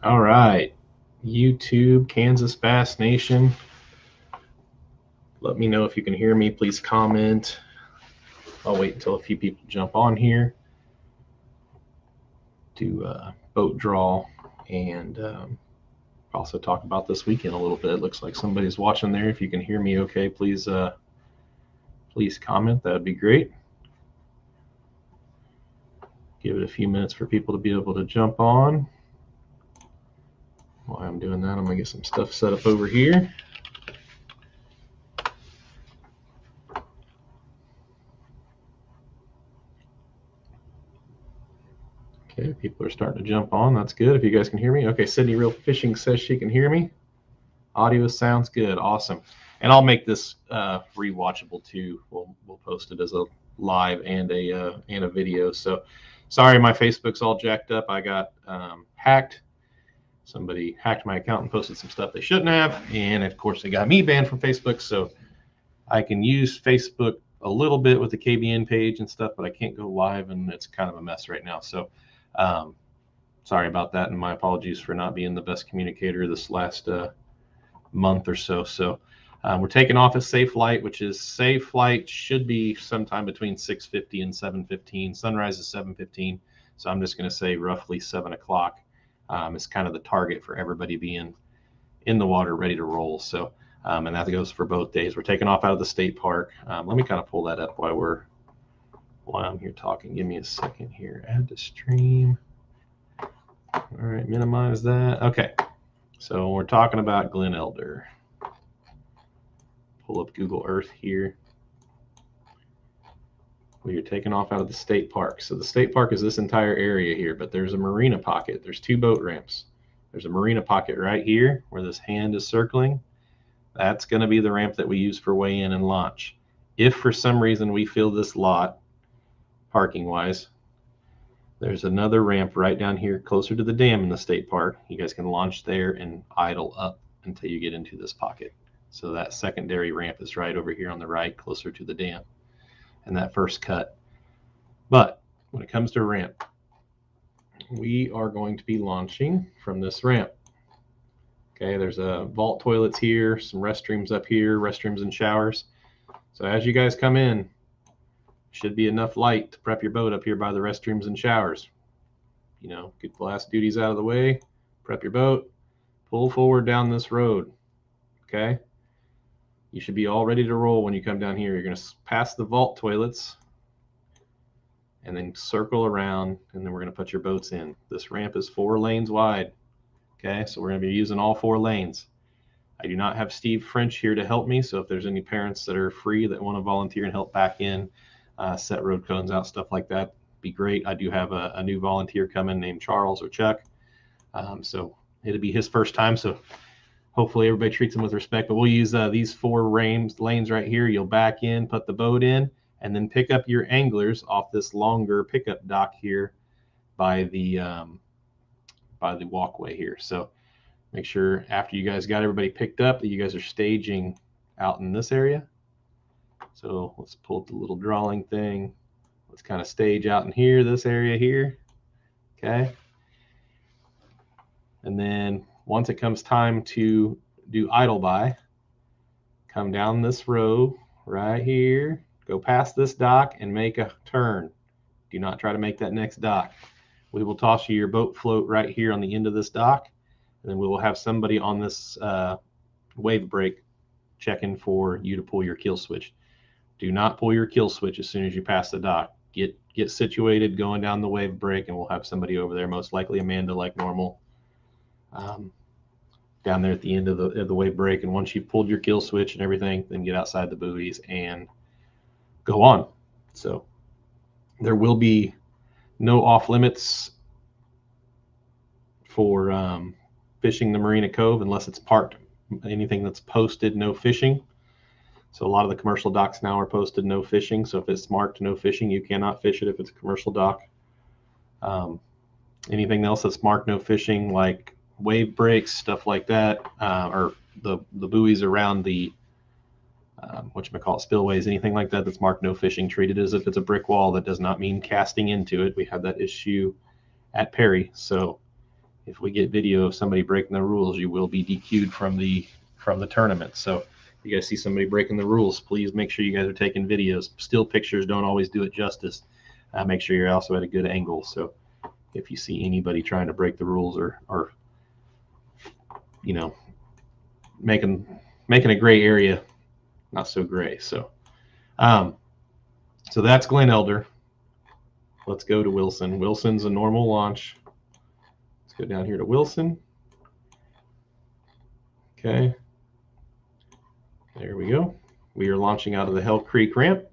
All right, YouTube, Kansas Bass Nation. Let me know if you can hear me. Please comment. I'll wait until a few people jump on here to boat draw and also talk about this weekend a little bit. It looks like somebody's watching there. If you can hear me okay, please comment. That'd be great. Give it a few minutes for people to be able to jump on. While I'm doing that, I'm going to get some stuff set up over here. Okay, people are starting to jump on. That's good. If you guys can hear me. Okay, Sydney Real Fishing says she can hear me. Audio sounds good. Awesome. And I'll make this rewatchable too. We'll post it as a live and a video. So sorry, my Facebook's all jacked up. I got hacked. Somebody hacked my account and posted some stuff they shouldn't have, and of course they got me banned from Facebook. So I can use Facebook a little bit with the KBN page and stuff, but I can't go live, and it's kind of a mess right now. So sorry about that, and my apologies for not being the best communicator this last month or so. So we're taking off at safe light, which is safe flight should be sometime between 6:50 and 7:15. Sunrise is 7:15, so I'm just going to say roughly 7 o'clock is kind of the target for everybody being in the water ready to roll. So and that goes for both days. We're taking off out of the state park. Let me kind of pull that up while I'm here talking. Give me a second here. Add to stream. All right, minimize that. Okay, so we're talking about Glen Elder. Pull up Google Earth here. We are taking off out of the state park. So the state park is this entire area here, but there's a marina pocket. There's 2 boat ramps. There's a marina pocket right here where this hand is circling. That's going to be the ramp that we use for weigh in and launch. If for some reason we fill this lot, parking wise, there's another ramp right down here closer to the dam in the state park. You guys can launch there and idle up until you get into this pocket. So that secondary ramp is right over here on the right, closer to the dam and that first cut. But when it comes to ramp, we are going to be launching from this ramp. Okay, there's a vault toilets here, some restrooms up here, restrooms and showers. So as you guys come in, should be enough light to prep your boat up here by the restrooms and showers. You know, get the last duties out of the way, prep your boat, pull forward down this road. Okay, you should be all ready to roll when you come down here. You're going to pass the vault toilets and then circle around, and then we're going to put your boats in. This ramp is 4 lanes wide. Okay, so we're going to be using all 4 lanes. I do not have Steve French here to help me, so if there's any parents that are free that want to volunteer and help back in, set road cones out, stuff like that, be great. I do have a new volunteer coming named Charles or Chuck, so it'll be his first time, so hopefully everybody treats him with respect. But we'll use these 4 lanes right here. You'll back in, put the boat in, and then pick up your anglers off this longer pickup dock here by the walkway here. So make sure after you guys got everybody picked up that you guys are staging out in this area. So let's pull up the little drawing thing. Let's kind of stage out in here, this area here. Okay. And then once it comes time to do idle by, come down this row right here, go past this dock and make a turn. Do not try to make that next dock. We will toss you your boat float right here on the end of this dock, and then we will have somebody on this wave break checking for you to pull your kill switch. Do not pull your kill switch as soon as you pass the dock. Get situated going down the wave break, and we'll have somebody over there, most likely Amanda like normal, down there at the end of the wave break. And once you've pulled your kill switch and everything, then get outside the buoys and go on. So there will be no off limits for fishing the Marina Cove unless it's parked. Anything that's posted no fishing. So a lot of the commercial docks now are posted no fishing. So if it's marked no fishing, you cannot fish it if it's a commercial dock. Anything else that's marked no fishing, like wave breaks, stuff like that, or the buoys around the spillways, anything like that that's marked no fishing, treated as if it's a brick wall. That does not mean casting into it. We had that issue at Perry. So if we get video of somebody breaking the rules, you will be DQ'd from the tournament. So if you guys see somebody breaking the rules, please make sure you guys are taking videos. Still pictures don't always do it justice. Make sure you're also at a good angle. So if you see anybody trying to break the rules or you know, making a gray area not so gray. So so that's Glen Elder. Let's go to Wilson. Wilson's a normal launch. Let's go down here to Wilson. Okay. There we go. We are launching out of the Hell Creek ramp,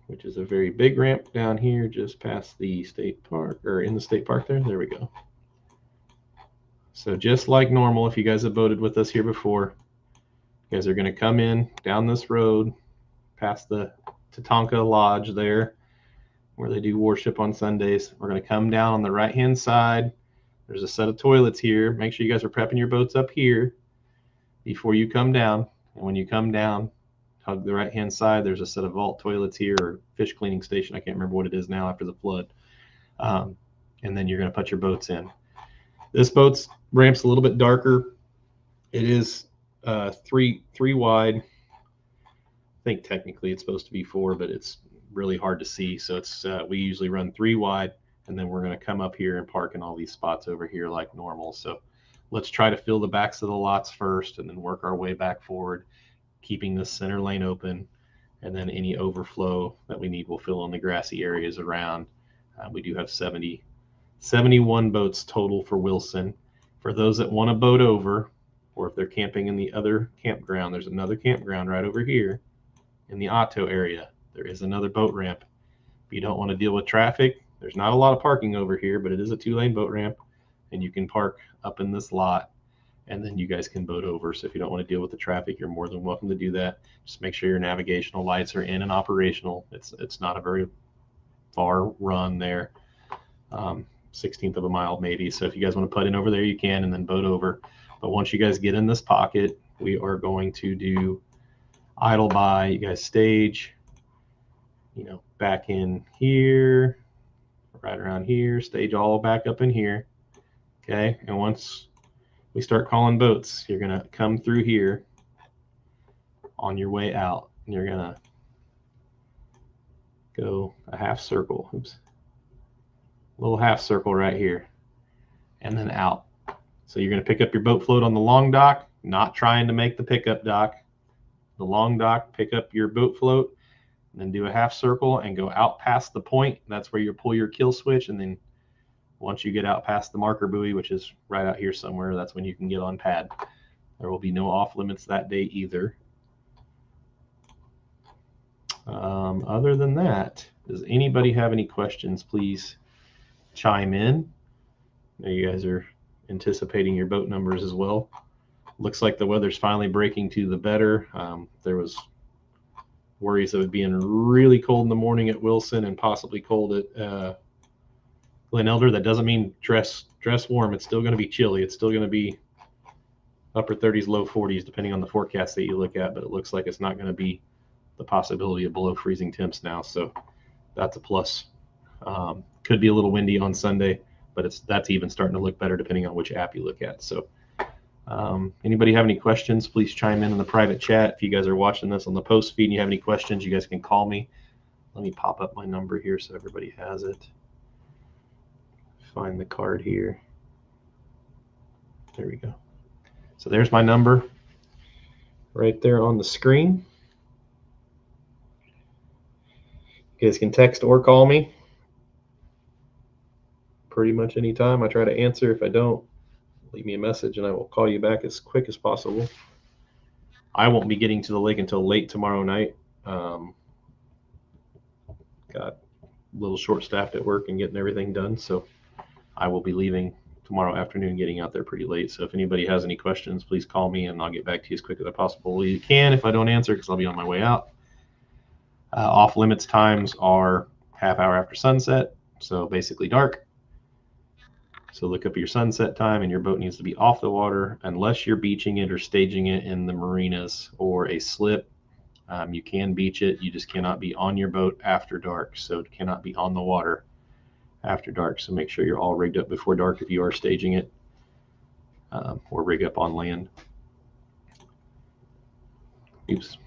which is a very big ramp down here just past the state park, or in the state park there. There we go. So just like normal, if you guys have boated with us here before, you guys are going to come in down this road past the Tatanka Lodge there where they do worship on Sundays. We're going to come down on the right-hand side. There's a set of toilets here. Make sure you guys are prepping your boats up here before you come down. And when you come down, hug the right-hand side. There's a set of vault toilets here, or fish cleaning station. I can't remember what it is now after the flood. And then you're going to put your boats in. This boat's ramp's a little bit darker. It is three wide. I think technically it's supposed to be 4, but it's really hard to see. So it's we usually run 3 wide, and then we're going to come up here and park in all these spots over here like normal. So let's try to fill the backs of the lots first and then work our way back forward, keeping this center lane open, and then any overflow that we need we'll fill in the grassy areas around. We do have 71 boats total for Wilson. For those that want to boat over, or if they're camping in the other campground, there's another campground right over here in the Otto area. There is another boat ramp. If you don't want to deal with traffic, there's not a lot of parking over here, but it is a 2-lane boat ramp, and you can park up in this lot, and then you guys can boat over. So if you don't want to deal with the traffic, you're more than welcome to do that. Just make sure your navigational lights are in and operational. It's not a very far run there, 16th of a mile maybe. So if you guys want to put in over there, you can, and then boat over. But once you guys get in this pocket, we are going to do idle by. You guys stage, back in here, right around here, stage all back up in here. Okay, and once we start calling boats, you're gonna come through here on your way out, and you're gonna go a half circle. Oops, a little half circle right here, and then out. So you're gonna pick up your boat float on the long dock, not trying to make the pickup dock. The long dock, pick up your boat float, and then do a half circle and go out past the point. That's where you pull your kill switch, and then once you get out past the marker buoy, which is right out here somewhere, that's when you can get on pad. There will be no off limits that day either. Other than that, does anybody have any questions? Please chime in. I know you guys are anticipating your boat numbers as well. Looks like the weather's finally breaking to the better. There was worries of it being really cold in the morning at Wilson and possibly cold at Glen Elder. That doesn't mean dress warm. It's still going to be chilly. It's still going to be upper 30s, low 40s, depending on the forecast that you look at. But it looks like it's not going to be the possibility of below freezing temps now. So that's a plus. Could be a little windy on Sunday, but that's even starting to look better depending on which app you look at. So anybody have any questions, please chime in the private chat. If you guys are watching this on the post feed and you have any questions, you guys can call me. Let me pop up my number here so everybody has it. Find the card here. There we go. So there's my number right there on the screen. You guys can text or call me pretty much anytime. I try to answer. If I don't, leave me a message and I will call you back as quick as possible. I won't be getting to the lake until late tomorrow night. Got a little short-staffed at work and getting everything done, so I will be leaving tomorrow afternoon, getting out there pretty late. So if anybody has any questions, please call me and I'll get back to you as quick as I possibly can if I don't answer, because I'll be on my way out. Off limits times are half hour after sunset, so basically dark. So look up your sunset time, and your boat needs to be off the water unless you're beaching it or staging it in the marinas or a slip. You can beach it. You just cannot be on your boat after dark, so it cannot be on the water after dark. So make sure you're all rigged up before dark if you are staging it, or rig up on land. Oops.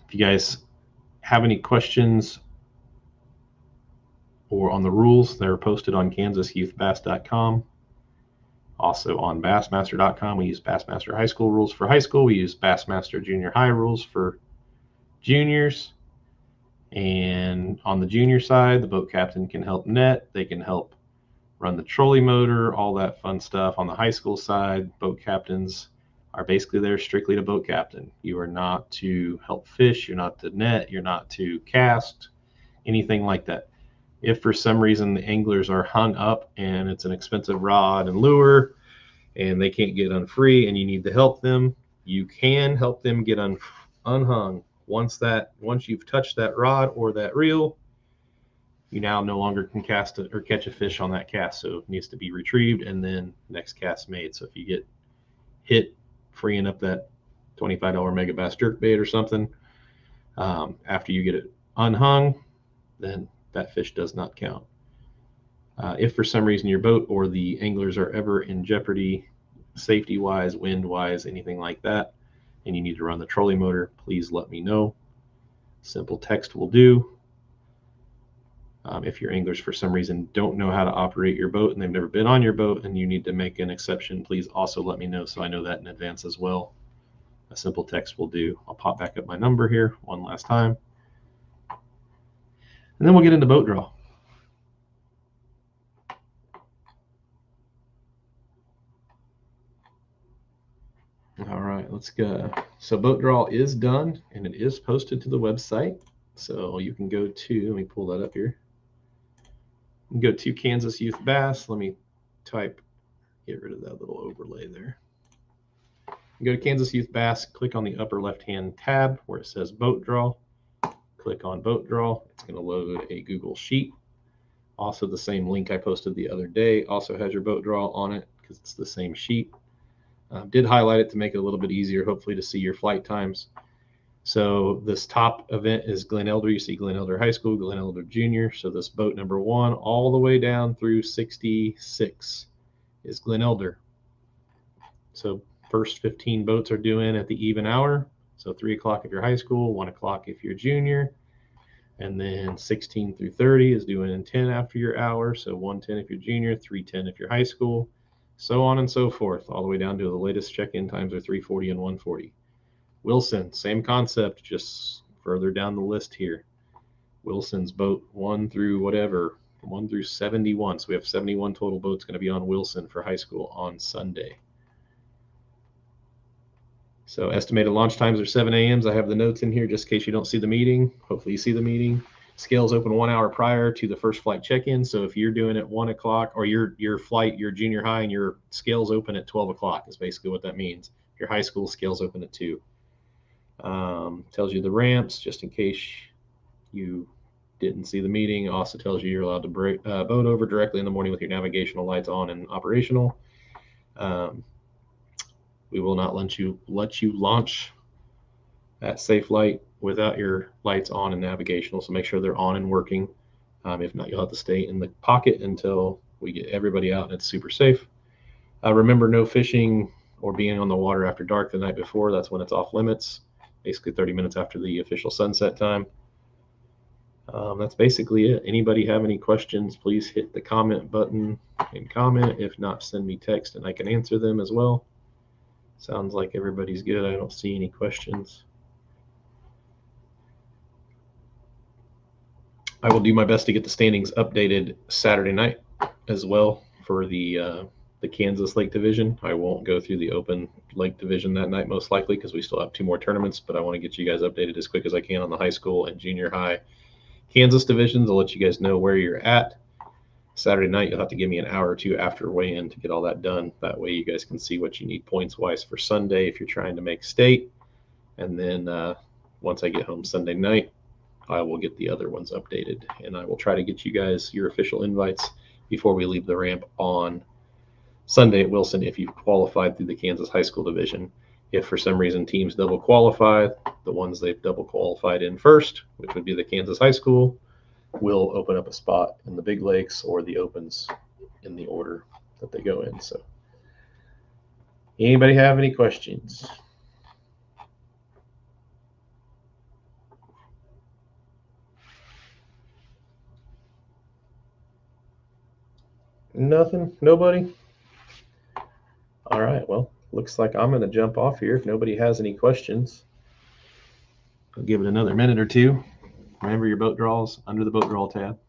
If you guys have any questions or on the rules, they're posted on kansasyouthbass.com. Also on bassmaster.com, we use Bassmaster High School rules for high school. We use Bassmaster Junior High rules for juniors. And on the junior side, the boat captain can help net. They can help run the trolley motor, all that fun stuff. On the high school side, boat captains are basically there strictly to boat captain. You are not to help fish. You're not to net. You're not to cast, anything like that. If for some reason the anglers are hung up and it's an expensive rod and lure and they can't get unfree and you need to help them, you can help them get unhung. Once you've touched that rod or that reel, you now no longer can cast it or catch a fish on that cast. So it needs to be retrieved and then next cast made. So if you get hit freeing up that $25 Megabass jerkbait or something, after you get it unhung, then that fish does not count. If for some reason your boat or the anglers are ever in jeopardy, safety-wise, wind-wise, anything like that, and you need to run the trolley motor, please let me know. Simple text will do. If your anglers for some reason don't know how to operate your boat and they've never been on your boat and you need to make an exception, please also let me know so I know that in advance as well. A simple text will do. I'll pop back up my number here one last time. And then we'll get into boat draw. All right, let's go. So boat draw is done and it is posted to the website. So you can go to, let me pull that up here. You can go to Kansas Youth Bass. Let me get rid of that little overlay there. You go to Kansas Youth Bass, click on the upper left-hand tab where it says boat draw. Click on boat draw. It's going to load a Google Sheet. Also the same link I posted the other day also has your boat draw on it because it's the same sheet. Did highlight it to make it a little bit easier, hopefully, to see your flight times. So this top event is Glen Elder. You see Glen Elder High School, Glen Elder Junior. So this boat number 1 all the way down through 66 is Glen Elder. So first 15 boats are due in at the even hour. So 3 o'clock if you're high school, 1 o'clock if you're junior. And then 16 through 30 is due in 10 after your hour. So 1:10 if you're junior, 3:10 if you're high school. So on and so forth, all the way down to the latest check-in times are 3:40 and 1:40. Wilson, same concept, just further down the list here. Wilson's boat 1 through 71. So we have 71 total boats going to be on Wilson for high school on Sunday. So estimated launch times are 7 a.m. I have the notes in here just in case you don't see the meeting. Hopefully you see the meeting. Scales open 1 hour prior to the first flight check-in. So if you're doing it 1 o'clock or your flight, your junior high, and your scales open at 12 o'clock is basically what that means. Your high school scales open at 2. Tells you the ramps just in case you didn't see the meeting. Also tells you you're allowed to boat over directly in the morning with your navigational lights on and operational. We will not let you launch at Safe Light without your lights on and navigational, so make sure they're on and working. If not, you'll have to stay in the pocket until we get everybody out and it's super safe. Remember, no fishing or being on the water after dark the night before. That's when it's off limits, basically 30 minutes after the official sunset time. That's basically it. Anybody have any questions, please hit the comment button and comment. If not, send me text and I can answer them as well. Sounds like everybody's good. I don't see any questions. I will do my best to get the standings updated Saturday night as well for the Kansas Lake Division. I won't go through the Open Lake Division that night most likely because we still have 2 more tournaments, but I want to get you guys updated as quick as I can on the high school and junior high Kansas divisions. I'll let you guys know where you're at. Saturday night, you'll have to give me an hour or 2 after weigh-in to get all that done. That way you guys can see what you need points-wise for Sunday if you're trying to make state. And then once I get home Sunday night, I will get the other ones updated. And I will try to get you guys your official invites before we leave the ramp on Sunday at Wilson if you've qualified through the Kansas High School Division. If for some reason teams double qualify, the ones they've double qualified in first, which would be the Kansas High School, will open up a spot in the big lakes or the opens in the order that they go in. So anybody have any questions? Nothing? Nobody? All right, well, looks like I'm going to jump off here if nobody has any questions. I'll give it another minute or two. Remember your boat draws under the boat draw tab.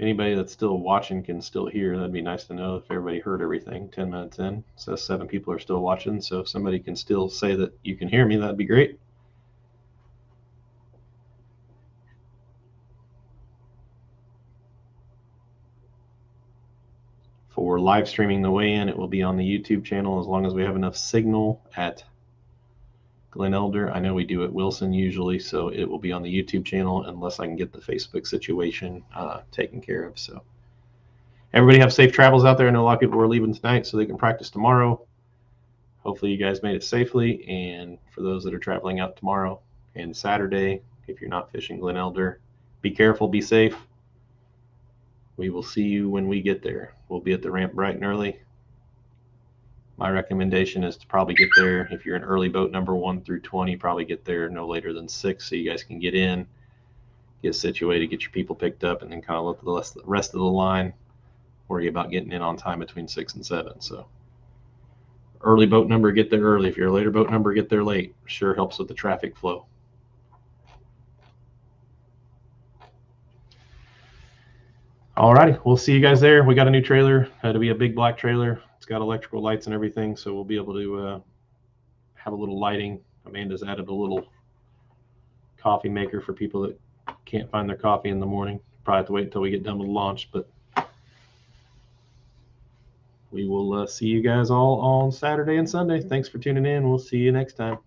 Anybody that's still watching can still hear. That'd be nice to know if everybody heard everything 10 minutes in. It says 7 people are still watching, so if somebody can still say that you can hear me, that'd be great. For live streaming the weigh-in, it will be on the YouTube channel as long as we have enough signal at Glen Elder. I know we do at Wilson usually, so it will be on the YouTube channel unless I can get the Facebook situation taken care of. So everybody have safe travels out there. I know a lot of people are leaving tonight so they can practice tomorrow. Hopefully you guys made it safely. And for those that are traveling out tomorrow and Saturday, if you're not fishing Glen Elder, be careful, be safe. We will see you when we get there. We'll be at the ramp bright and early. My recommendation is to probably get there, if you're an early boat number 1 through 20, probably get there no later than 6 so you guys can get in, get situated, get your people picked up, and then kind of let the rest of the line worry about getting in on time between 6 and 7. So early boat number, get there early. If you're a later boat number, get there late. Sure helps with the traffic flow. All righty, we'll see you guys there. We got a new trailer. It'll be a big black trailer. It's got electrical lights and everything, so we'll be able to have a little lighting. Amanda's added a little coffee maker for people that can't find their coffee in the morning. Probably have to wait until we get done with launch, but we will see you guys all on Saturday and Sunday. Thanks for tuning in. We'll see you next time.